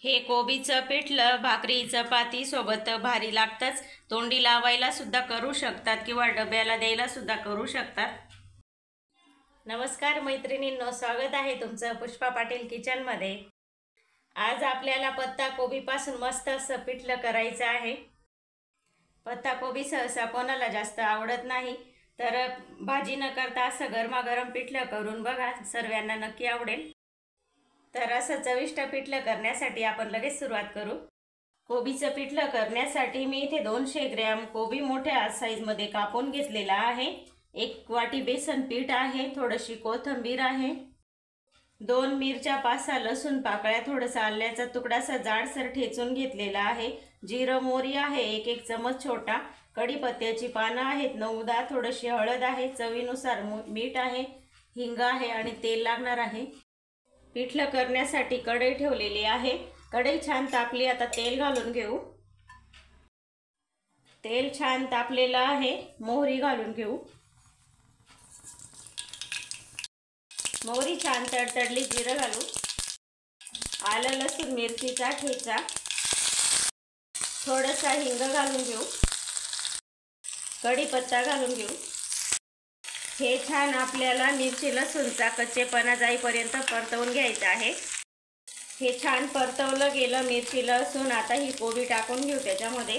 हे कोबीचं पिठलं भाकरी चपाती सोबत भारी लागतंच। तोंडी लावायला सुद्धा करू शकतात किंवा डब्याला द्यायला सुद्धा करू शकतात। नमस्कार मैत्रिणींनो, स्वागत आहे तुमचं पुष्पा पाटील किचन मध्ये। आज आपल्याला पत्ता कोबी पासून मस्त असं पिठलं करायचं आहे। पत्ता कोबी सहसा कोणाला जास्त आवडत नाही, तर भाजी न करता असं गरमागरम पिठलं करून बघा, सर्वांना नक्की आवडेल। तर असं चविष्ट पिठलं करण्यासाठी आपण लगेच सुरुवात करू। कोबीचं पिठलं करण्यासाठी मी इथे 200 ग्रॅम कोबी मोठ्या साइज मध्ये कापून घेतलेला आहे। 1 वाटी बेसन पीठ आहे, थोडीशी कोथिंबीर आहे, 2 मिरच्या, 5-6 लसूण पाकळ्या, थोडासा आल्याचा तुकडासा जाडसर ठेचून घेतलेला आहे, जिरं मोहरी आहे 1-1 चमच छोटा, कढीपत्त्याची पानं आहेत 9-10, थोडीशी हळद आहे, चवीनुसार मीठ आहे, हिंग आहे आणि तेल लागणार आहे। पिठलं करण्यासाठी कढई ठेवलेली आहे। कढई छान तापली, आता तेल घालून घेऊ। तेल छान तापलेलं आहे, मोहरी घालून घेऊ। मोहरी छान तडतडली, जिरं घालू, आलं लसूण मिरचीचा ठेचा, थोडासा हिंग घालून घेऊ, कढीपत्ता घालून घेऊ। हे छान आपल्याला मिरची लसूणचा कच्चेपणा जाईपर्यंत परतवून घ्यायचं आहे। हे छान परतवलं गेलं मिरची लसूण, आता ही कोबी टाकून घेऊ त्याच्यामध्ये।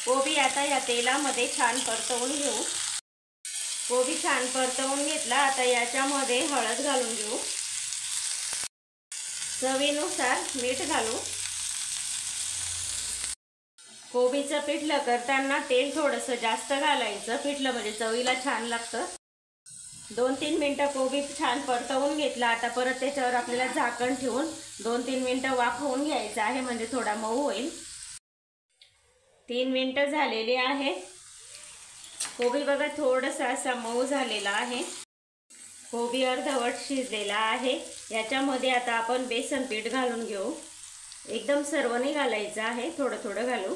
कोबी आता या तेलामध्ये छान परतवून घेऊ। कोबी छान परतवून घेतला, आता याच्यामध्ये हळद घालून घेऊ, चवीनुसार मीठ घालू। कोबीचं पिठलं करताना तेल थोडंसं जास्त घालायचं, पिठलं म्हणजे चवीला छान लागतं। 2-3 मिनिटं कोबी छान परतवून घेतला, आता परत त्याच्यावर आपल्याला झाकण ठेवून 2-3 मिनिटं वाफवून घ्यायचं आहे, म्हणजे थोडा मऊ होईल। 3 मिनिटं झालेली आहे। कोबी बघा थोडंसं असा मऊ झालेला आहे, कोबी अर्धवट शिजलेला आहे। याच्यामध्ये आता आपण बेसन पीठ घालून घेऊ। एकदम सर्व नाही घालायचं आहे, थोडं थोडं घालू।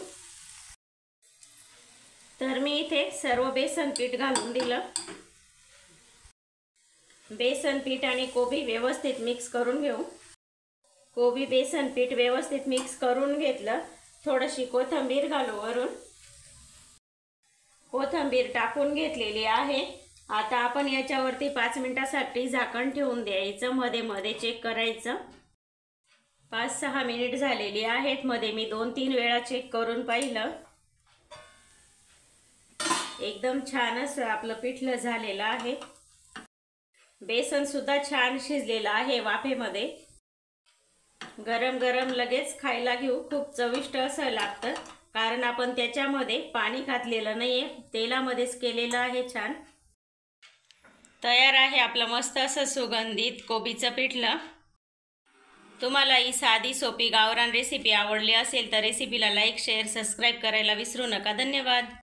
तर मी इथे सर्व बेसन पीठ घालून दिलं। बेसन पीठ आणि कोबी व्यवस्थित मिक्स करून घेऊ। कोबी बेसन पीठ व्यवस्थित मिक्स करून घेतलं, थोडीशी कोथिंबीर घालू वरून। कोथिंबीर टाकून घेतलेली आहे। आता आपण याच्यावरती 5 मिनिटांसाठी झाकण ठेवून द्यायचं, मध्ये मध्ये चेक करायचं। 5-6 मिनिट झालेली आहेत, मध्ये मी 2-3 वेळा चेक करून पाहिलं। एकदम छान असं आपलं पिठलं झालेलं आहे। बेसन सुद्धा छान शिजलेलं आहे वाफेमध्ये। गरम गरम लगेच खायला घेऊ, खूप चविष्ट असं लागतं, कारण आपण त्याच्यामध्ये पाणी घातलेलं नाहीये, तेलामध्येच केलेलं आहे। छान तयार आहे आपलं मस्त असं सुगंधित कोबीचं पिठलं। तुम्हाला ही साधी सोपी गावरान रेसिपी आवडली असेल तर रेसिपीला लाईक, शेअर, सबस्क्राईब करायला विसरू नका। धन्यवाद।